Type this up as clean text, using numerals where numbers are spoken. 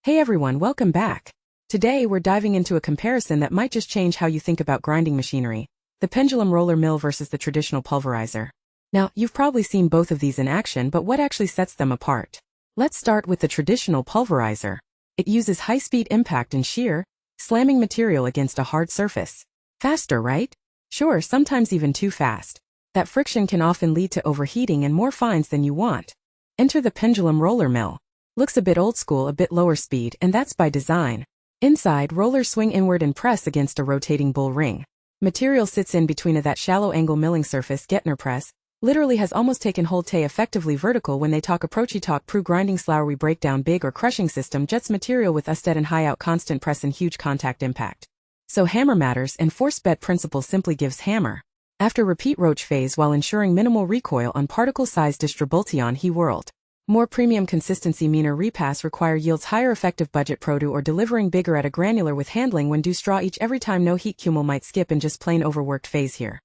Hey everyone, welcome back. Today we're diving into a comparison that might just change how you think about grinding machinery, the pendulum roller mill versus the traditional pulverizer. Now, you've probably seen both of these in action, but what actually sets them apart? Let's start with the traditional pulverizer. It uses high-speed impact and shear, slamming material against a hard surface. Faster, right? Sure, sometimes even too fast. That friction can often lead to overheating and more fines than you want. Enter the pendulum roller mill. Looks a bit old school, a bit lower speed, and that's by design. Inside, rollers swing inward and press against a rotating bull ring. Material sits in between that shallow angle milling surface. Getner press literally has almost taken hold to effectively vertical. When they talk approachy talk pro grinding slowly breakdown big or crushing system jets material with usted and high out constant press and huge contact impact. So hammer matters, and force bed principle simply gives hammer after repeat roach phase while ensuring minimal recoil on particle size distribution. He world. More premium consistency meaner repass require yields higher effective budget produ or delivering bigger at a granular with handling when do straw each every time no heat cumul might skip and just plain overworked phase here.